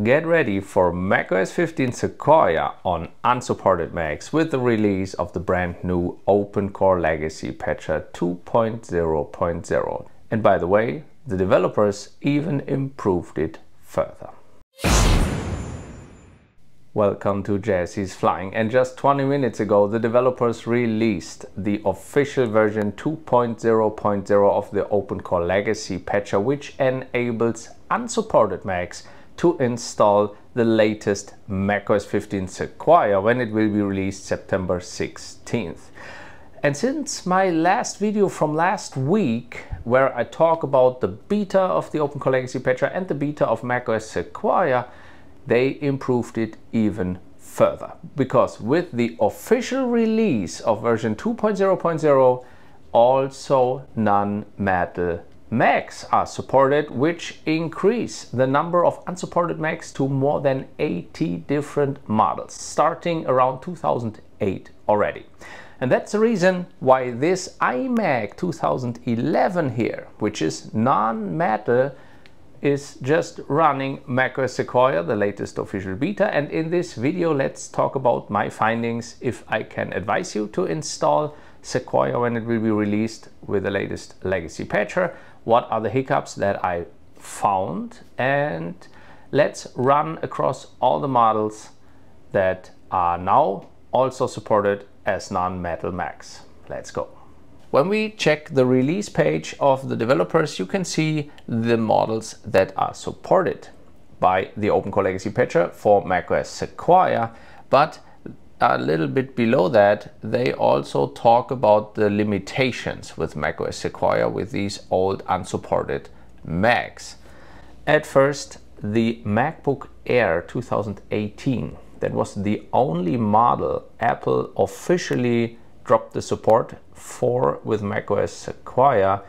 Get ready for macOS 15 Sequoia on unsupported Macs with the release of the brand new OpenCore Legacy Patcher 2.0.0. And by the way, the developers even improved it further. Welcome to Jazzy's Flying, and just 20 minutes ago the developers released the official version 2.0.0 of the OpenCore Legacy Patcher, which enables unsupported Macs to install the latest macOS 15 Sequoia when it will be released September 16th. And since my last video from last week, where I talk about the beta of the OpenCore Legacy Patcher and the beta of macOS Sequoia, they improved it even further. Because with the official release of version 2.0.0, also non-metal Macs are supported, which increase the number of unsupported Macs to more than 80 different models, starting around 2008 already. And that's the reason why this iMac 2011 here, which is non-metal, is just running macOS Sequoia, the latest official beta. And in this video, let's talk about my findings, if I can advise you to install Sequoia when it will be released with the latest legacy patcher. What are the hiccups that I found? And let's run across all the models that are now also supported as non-metal Macs. Let's go. When we check the release page of the developers, you can see the models that are supported by the OpenCore Legacy Patcher for macOS Sequoia, but a little bit below that, they also talk about the limitations with macOS Sequoia with these old unsupported Macs. At first, the MacBook Air 2018, that was the only model Apple officially dropped the support for with macOS Sequoia,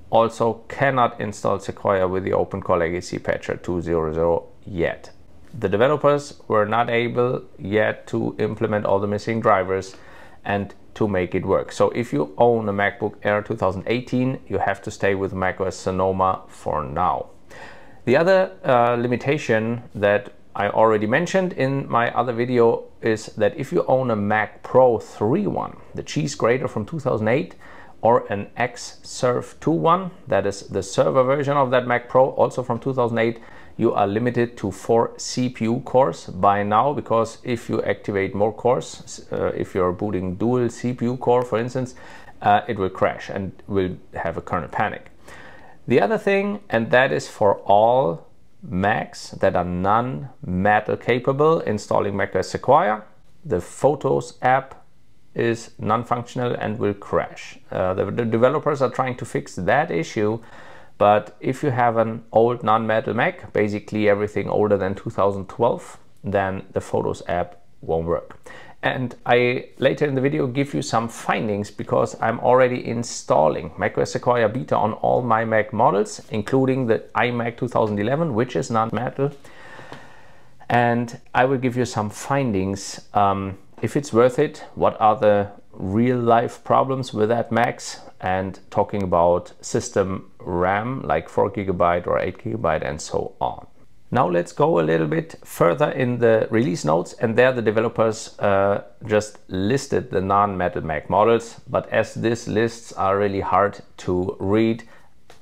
also cannot install Sequoia with the OpenCore Legacy Patcher 2.0.0 yet. The developers were not able yet to implement all the missing drivers and to make it work. So if you own a MacBook Air 2018, you have to stay with macOS Sonoma for now. The other limitation that I already mentioned in my other video is that if you own a Mac Pro 3.1, the cheese grater from 2008, or an Xserve 2.1, that is the server version of that Mac Pro, also from 2008, you are limited to 4 CPU cores by now, because if you activate more cores, if you're booting dual CPU core, for instance, it will crash and will have a kernel panic. The other thing, and that is for all Macs that are non-metal capable installing macOS Sequoia, the Photos app is non-functional and will crash. The developers are trying to fix that issue, but if you have an old non-metal Mac, basically everything older than 2012, then the Photos app won't work. And I later in the video give you some findings, because I'm already installing macOS Sequoia Beta on all my Mac models, including the iMac 2011, which is non-metal. And I will give you some findings, if it's worth it, what are the real life problems with that Macs, and talking about system RAM like 4 GB or 8 GB and so on. Now let's go a little bit further in the release notes, and there the developers just listed the non-metal Mac models, but as these lists are really hard to read,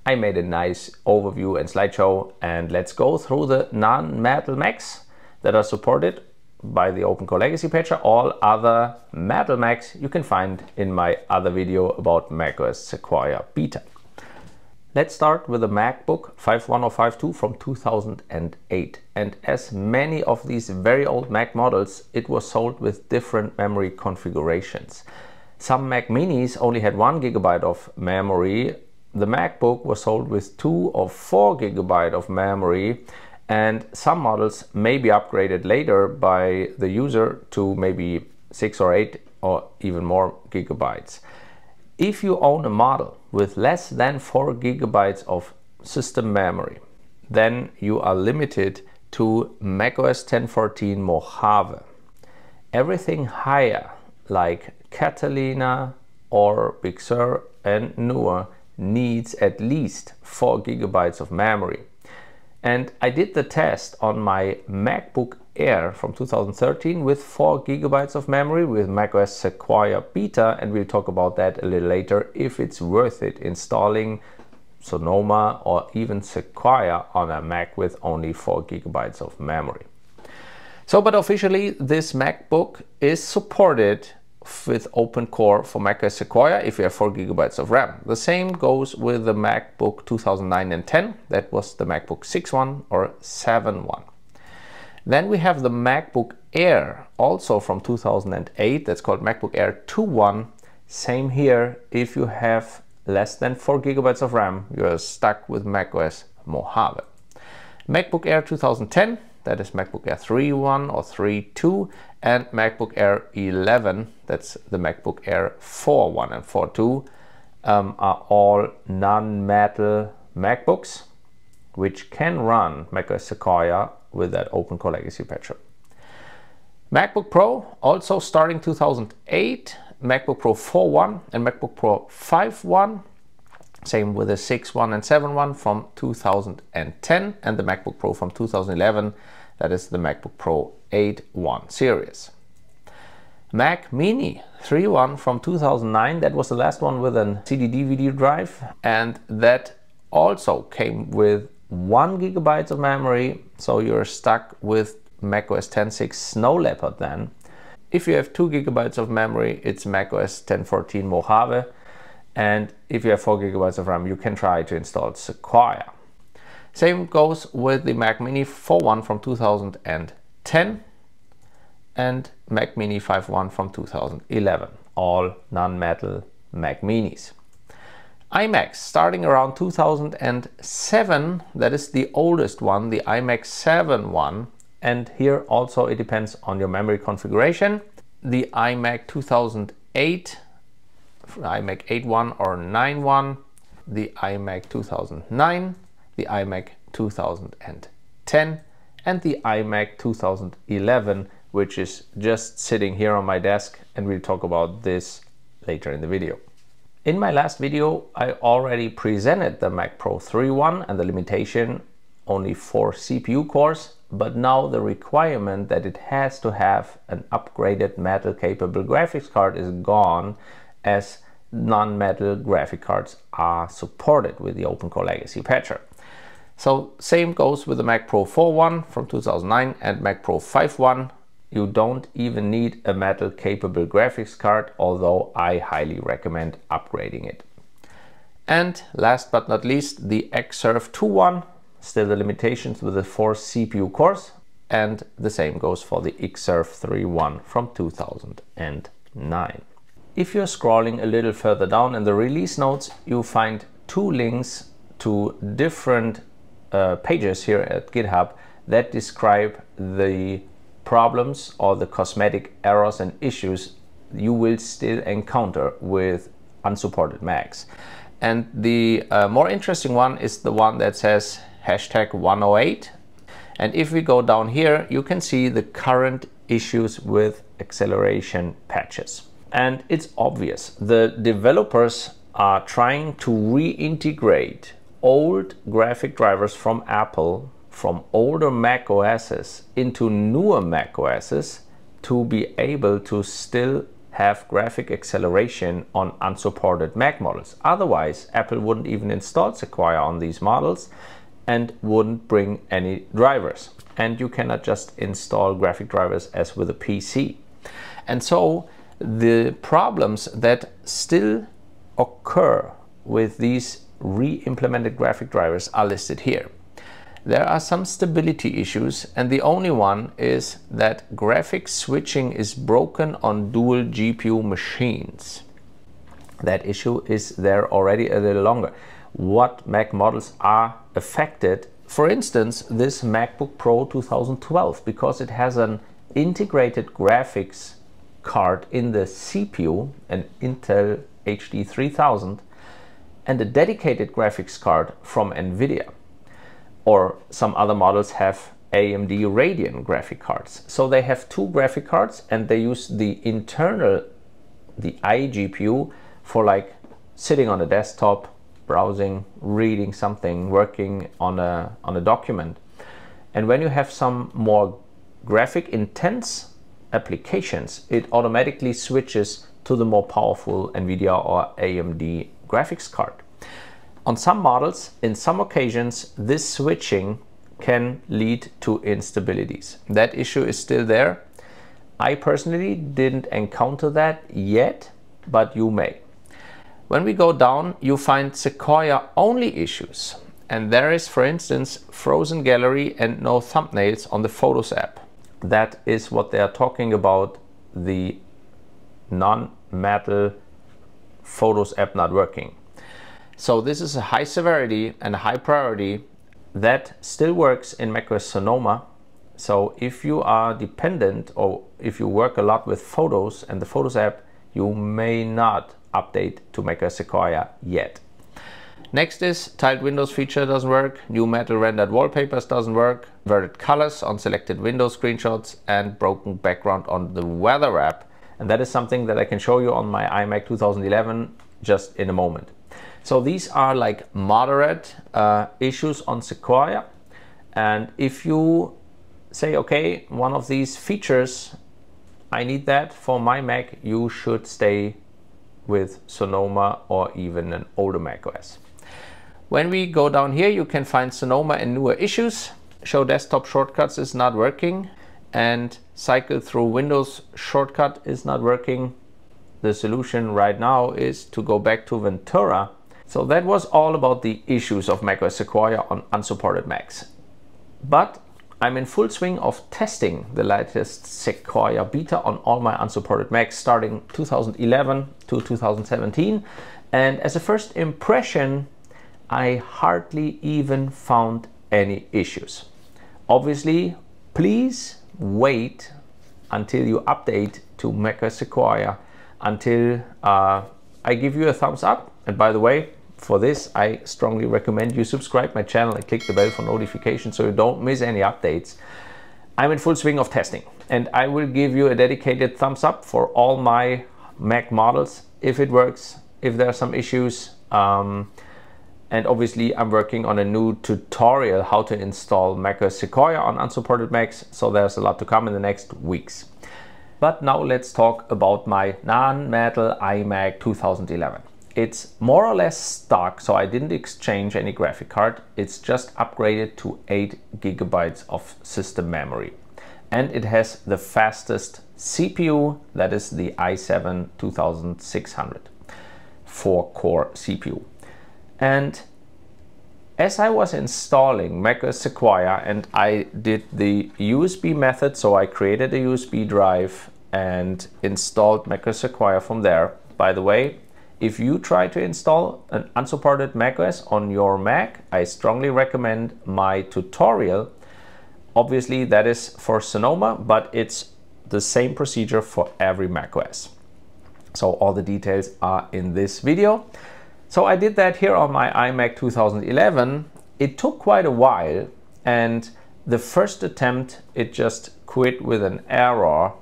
I made a nice overview and slideshow, and let's go through the non-metal Macs that are supported by the OpenCore Legacy Patcher. All other metal Macs you can find in my other video about macOS Sequoia Beta. Let's start with the MacBook 51 or 52 from 2008. And as many of these very old Mac models, it was sold with different memory configurations. Some Mac Minis only had 1 GB of memory. The MacBook was sold with 2 or 4 GB of memory. And some models may be upgraded later by the user to maybe 6 or 8 or even more gigabytes. If you own a model with less than 4 GB of system memory, then you are limited to macOS 10.14 Mojave. Everything higher, like Catalina or Big Sur and newer, needs at least 4 GB of memory. And I did the test on my MacBook Air from 2013 with 4 GB of memory with macOS Sequoia Beta, and we'll talk about that a little later, if it's worth it installing Sonoma or even Sequoia on a Mac with only 4 GB of memory. So, but officially this MacBook is supported with OpenCore for macOS Sequoia if you have 4 GB of RAM. The same goes with the MacBook 2009 and 10. That was the MacBook 6.1 or 7.1. Then we have the MacBook Air, also from 2008. That's called MacBook Air 2.1. Same here. If you have less than 4 GB of RAM, you're stuck with macOS Mojave. MacBook Air 2010. That is MacBook Air 3.1 or 3.2, and MacBook Air 11, that's the MacBook Air 4.1 and 4.2, are all non-metal MacBooks, which can run macOS Sequoia with that OpenCore Legacy Patcher. MacBook Pro, also starting 2008, MacBook Pro 4.1 and MacBook Pro 5.1. Same with the 6.1 and 7.1 from 2010, and the MacBook Pro from 2011, that is the MacBook Pro 8.1 series. Mac Mini 3.1 from 2009, that was the last one with a CD/DVD drive, and that also came with 1 GB of memory, so you're stuck with macOS 10.6 Snow Leopard then. If you have 2 GB of memory, it's macOS 10.14 Mojave. And if you have 4 GB of RAM, you can try to install Sequoia. Same goes with the Mac Mini 4.1 from 2010 and Mac Mini 5.1 from 2011. All non-metal Mac Minis. iMacs starting around 2007, that is the oldest one, the iMac 7.1. And here also it depends on your memory configuration. The iMac 2008, iMac 8.1 or 9.1, the iMac 2009, the iMac 2010, and the iMac 2011, which is just sitting here on my desk, and we'll talk about this later in the video. In my last video, I already presented the Mac Pro 3.1 and the limitation, only 4 CPU cores, but now the requirement that it has to have an upgraded metal capable graphics card is gone, as non-metal graphic cards are supported with the OpenCore Legacy Patcher. So same goes with the Mac Pro 4.1 from 2009 and Mac Pro 5.1. You don't even need a metal capable graphics card, although I highly recommend upgrading it. And last but not least, the Xserve 2.1, still the limitations with the 4 CPU cores, and the same goes for the Xserve 3.1 from 2009. If you're scrolling a little further down in the release notes, you find 2 links to different pages here at GitHub that describe the problems or the cosmetic errors and issues you will still encounter with unsupported Macs. And the more interesting one is the one that says #108. And if we go down here, you can see the current issues with acceleration patches. And it's obvious, the developers are trying to reintegrate old graphic drivers from Apple, from older Mac OSs into newer Mac OSs, to be able to still have graphic acceleration on unsupported Mac models. Otherwise, Apple wouldn't even install Sequoia on these models and wouldn't bring any drivers. And you cannot just install graphic drivers as with a PC. And so the problems that still occur with these re-implemented graphic drivers are listed here. There are some stability issues, and the only one is that graphics switching is broken on dual GPU machines. That issue is there already a little longer. What Mac models are affected? For instance, this MacBook Pro 2012, because it has an integrated graphics card in the CPU, an Intel HD 3000, and a dedicated graphics card from NVIDIA. Or some other models have AMD Radeon graphic cards. So they have 2 graphic cards and they use the internal, the iGPU, for like sitting on a desktop, browsing, reading something, working on a document. And when you have some more graphic intense applications, it automatically switches to the more powerful NVIDIA or AMD graphics card. On some models, in some occasions, this switching can lead to instabilities. That issue is still there. I personally didn't encounter that yet, but you may. When we go down, you find Sequoia only issues. And there is, for instance, frozen gallery and no thumbnails on the Photos app. That is what they are talking about, the non-metal Photos app not working. So this is a high severity and a high priority that still works in macOS Sonoma. So if you are dependent or if you work a lot with Photos and the Photos app, you may not update to macOS Sequoia yet. Next is tiled windows feature doesn't work, new metal rendered wallpapers doesn't work, inverted colors on selected window screenshots, and broken background on the weather app. And that is something that I can show you on my iMac 2011 just in a moment. So these are like moderate issues on Sequoia. And if you say, okay, one of these features, I need that for my Mac, you should stay with Sonoma or even an older macOS. When we go down here, you can find Sonoma and newer issues. Show desktop shortcuts is not working, and cycle through Windows shortcut is not working. The solution right now is to go back to Ventura. So that was all about the issues of macOS Sequoia on unsupported Macs. But I'm in full swing of testing the latest Sequoia Beta on all my unsupported Macs starting 2011 to 2017. And as a first impression, I hardly even found any issues. Obviously, please wait until you update to macOS Sequoia until I give you a thumbs up. And by the way, for this, I strongly recommend you subscribe my channel and click the bell for notifications so you don't miss any updates. I'm in full swing of testing, and I will give you a dedicated thumbs up for all my Mac models if it works, if there are some issues. And obviously I'm working on a new tutorial how to install macOS Sequoia on unsupported Macs, so there's a lot to come in the next weeks. But now let's talk about my non-metal iMac 2011. It's more or less stock, so I didn't exchange any graphic card. It's just upgraded to 8 GB of system memory. And it has the fastest CPU, that is the i7 2600, 4-core CPU. And as I was installing macOS Sequoia, and I did the USB method, so I created a USB drive and installed macOS Sequoia from there. By the way, if you try to install an unsupported macOS on your Mac, I strongly recommend my tutorial. Obviously that is for Sonoma, but it's the same procedure for every macOS. So all the details are in this video. So I did that here on my iMac 2011. It took quite a while, and the first attempt it just quit with an error.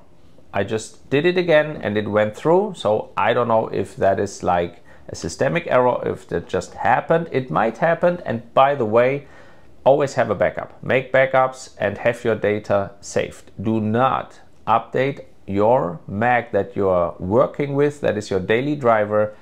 I just did it again and it went through. So I don't know if that is like a systemic error, if that just happened. It might happen. And by the way, always have a backup. Make backups and have your data saved. Do not update your Mac that you are working with, that is your daily driver,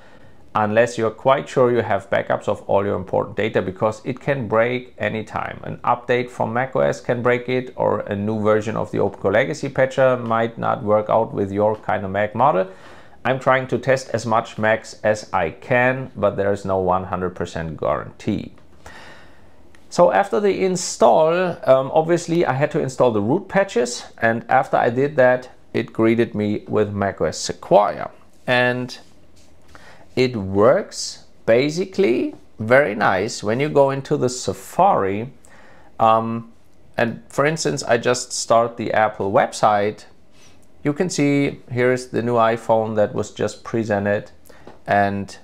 unless you're quite sure you have backups of all your important data, because it can break anytime. An update from macOS can break it, or a new version of the OpenCore Legacy Patcher might not work out with your kind of Mac model. I'm trying to test as much Macs as I can, but there is no 100% guarantee. So after the install, obviously I had to install the root patches, and after I did that, it greeted me with macOS Sequoia. And it works basically very nice when you go into the Safari. And for instance, I just start the Apple website. You can see here's the new iPhone that was just presented, and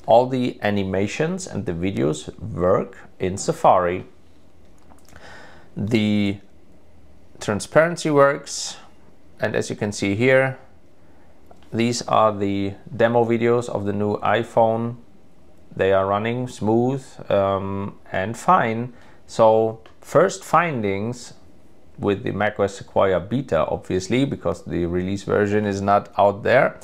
all the animations and the videos work in Safari. The transparency works, and as you can see here, these are the demo videos of the new iPhone. they are running smooth and fine. So first findings with the macOS Sequoia Beta, obviously, because the release version is not out there,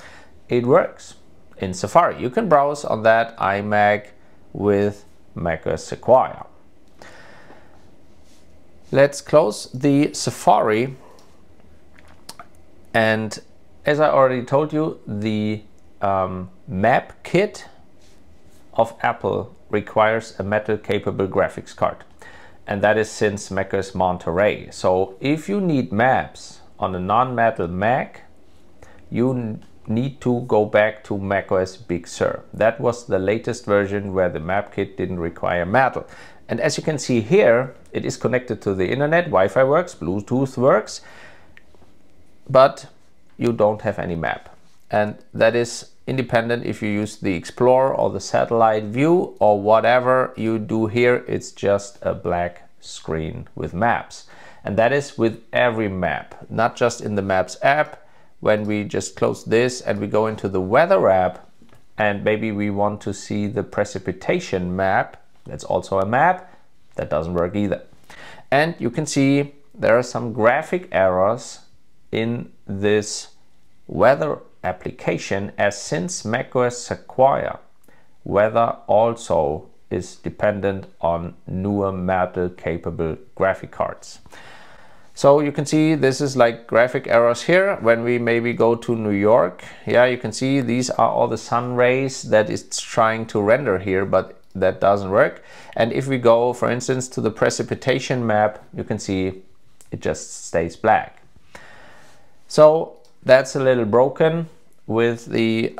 it works in Safari. You can browse on that iMac with macOS Sequoia. Let's close the Safari, and as I already told you, the map kit of Apple requires a metal capable graphics card, and that is since macOS Monterey. So if you need maps on a non-metal Mac, you need to go back to macOS Big Sur. That was the latest version where the map kit didn't require metal. And as you can see here, it is connected to the internet, Wi-Fi works, Bluetooth works, but you don't have any map. And that is independent if you use the Explorer or the satellite view or whatever you do here. It's just a black screen with maps. And that is with every map, not just in the Maps app. When we just close this and we go into the Weather app, and maybe we want to see the precipitation map, that's also a map, that doesn't work either. And you can see there are some graphic errors in this weather application, as since macOS Sequoia, weather also is dependent on newer metal capable graphic cards. So you can see this is like graphic errors here. When we maybe go to New York, yeah, you can see these are all the sun rays that it's trying to render here, but that doesn't work. And if we go, for instance, to the precipitation map, you can see it just stays black. So that's a little broken with the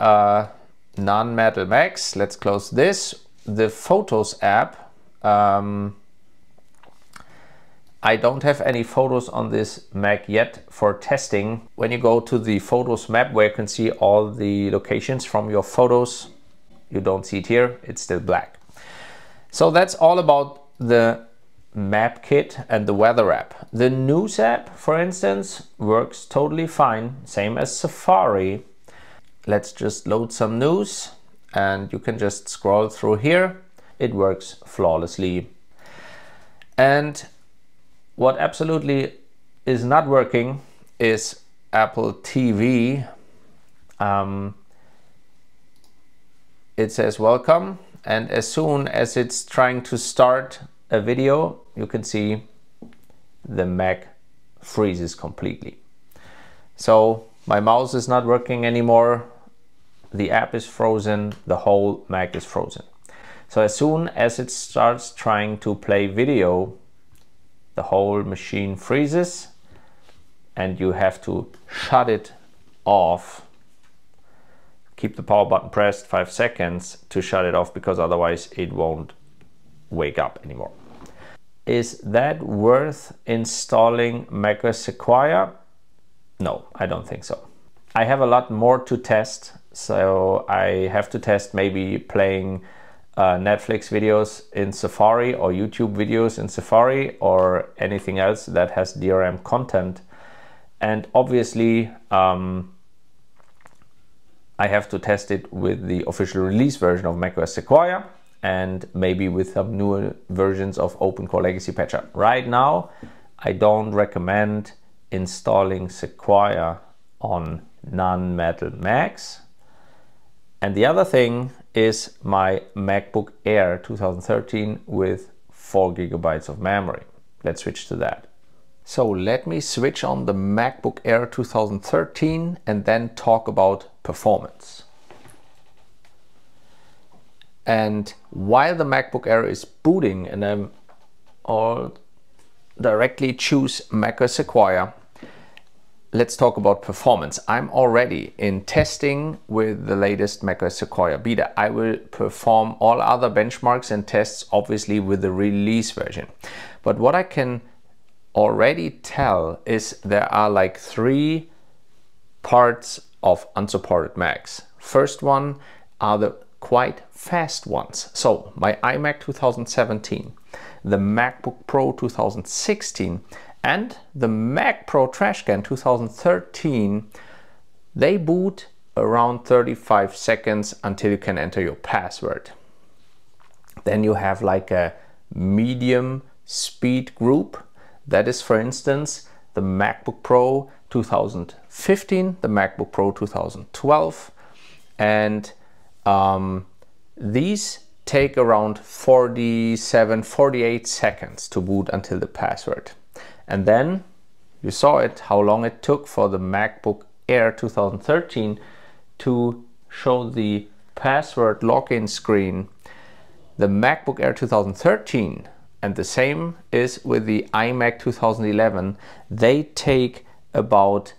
non-metal Macs. Let's close this. The Photos app, I don't have any photos on this Mac yet for testing. When you go to the Photos map where you can see all the locations from your photos, you don't see it here, it's still black. So that's all about the map kit and the weather app. The news app, for instance, works totally fine, same as Safari. Let's just load some news and you can just scroll through here. It works flawlessly. And what absolutely is not working is Apple TV. It says welcome, and as soon as it's trying to start a video, you can see the Mac freezes completely. So my mouse is not working anymore, the app is frozen, the whole Mac is frozen. So as soon as it starts trying to play video, the whole machine freezes and you have to shut it off. Keep the power button pressed 5 seconds to shut it off, because otherwise it won't wake up anymore. Is that worth installing macOS Sequoia? No, I don't think so. I have a lot more to test, so I have to test maybe playing Netflix videos in Safari or YouTube videos in Safari or anything else that has DRM content. And obviously I have to test it with the official release version of macOS Sequoia and maybe with some newer versions of OpenCore Legacy Patcher. Right now, I don't recommend installing Sequoia on non-metal Macs. And the other thing is my MacBook Air 2013 with 4 GB of memory. Let's switch to that. So let me switch on the MacBook Air 2013 and then talk about performance. And while the MacBook Air is booting and I'll directly choose macOS Sequoia, let's talk about performance. I'm already in testing with the latest macOS Sequoia Beta. I will perform all other benchmarks and tests obviously with the release version. But what I can already tell is there are like 3 parts of unsupported Macs. First one are the quite fast ones. So my iMac 2017, the MacBook Pro 2016, and the Mac Pro Trash Can 2013, they boot around 35 seconds until you can enter your password. Then you have like a medium speed group. That is, for instance, the MacBook Pro 2015, the MacBook Pro 2012. And these take around 48 seconds to boot until the password. And then you saw it, how long it took for the MacBook Air 2013 to show the password login screen. The MacBook Air 2013, and the same is with the iMac 2011, they take about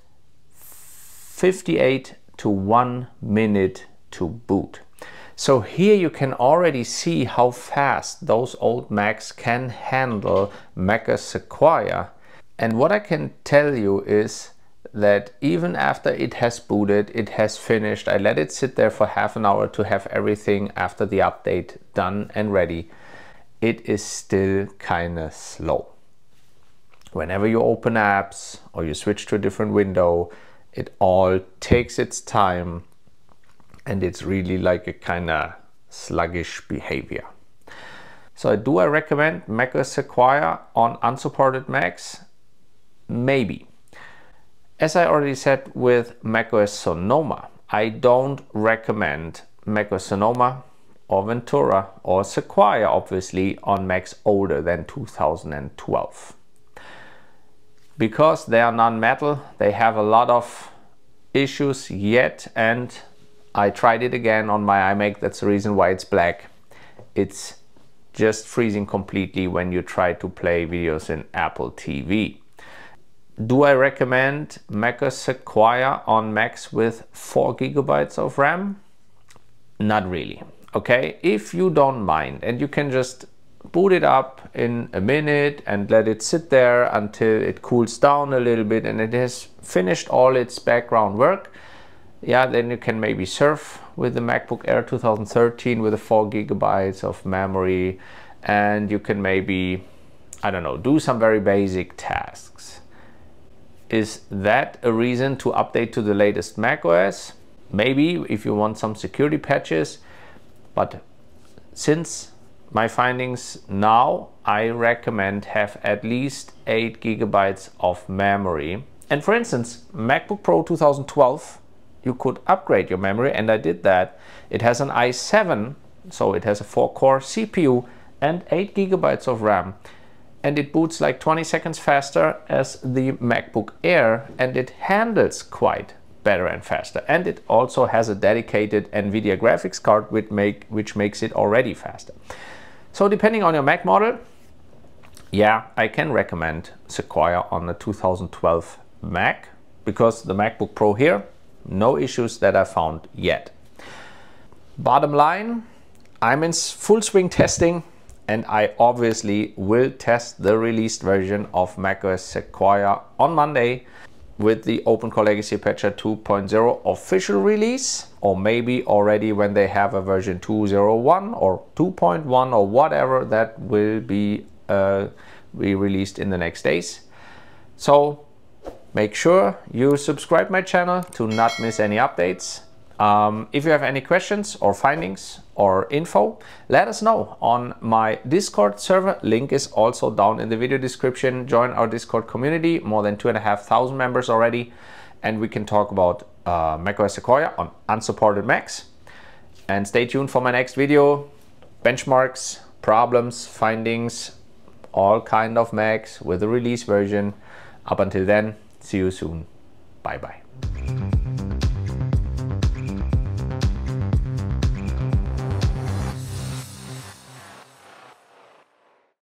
58 to 1 minute to boot. So here you can already see how fast those old Macs can handle macOS Sequoia. And what I can tell you is that even after it has booted, it has finished, I let it sit there for half an hour to have everything after the update done and ready, it is still kind of slow. Whenever you open apps or you switch to a different window, it all takes its time, and it's really like a kind of sluggish behavior. So do I recommend macOS Sequoia on unsupported Macs? Maybe. As I already said with macOS Sonoma, I don't recommend macOS Sonoma or Ventura or Sequoia, obviously, on Macs older than 2012. Because they are non-metal, they have a lot of issues yet, and I tried it again on my iMac. That's the reason why it's black. It's just freezing completely when you try to play videos in Apple TV. Do I recommend macOS Sequoia on Macs with 4 GB of RAM? Not really. Okay, if you don't mind and you can just boot it up in a minute and let it sit there until it cools down a little bit and it has finished all its background work, yeah, then you can maybe surf with the MacBook Air 2013 with the 4 GB of memory, and you can maybe, I don't know, do some very basic tasks. Is that a reason to update to the latest macOS? Maybe, if you want some security patches, but since my findings now, I recommend have at least 8 GB of memory. And for instance, MacBook Pro 2012, you could upgrade your memory, and I did that. It has an i7, so it has a 4-core CPU and 8 GB of RAM. And it boots like 20 seconds faster as the MacBook Air, and it handles quite better and faster. And it also has a dedicated NVIDIA graphics card which makes it already faster. So depending on your Mac model, yeah, I can recommend Sequoia on the 2012 Mac, because the MacBook Pro here, no issues that I found yet. Bottom line, I'm in full swing testing, and I obviously will test the released version of macOS Sequoia on Monday with the OpenCore Legacy Patcher 2.0 official release, or maybe already when they have a version 2.01 or 2.1 or whatever that will be released in the next days. So make sure you subscribe my channel to not miss any updates. If you have any questions or findings or info, let us know on my Discord server. Link is also down in the video description. Join our Discord community, more than 2,500 members already, and we can talk about macOS Sequoia on unsupported Macs. And stay tuned for my next video. Benchmarks, problems, findings, all kind of Macs with the release version. Up until then, see you soon. Bye bye.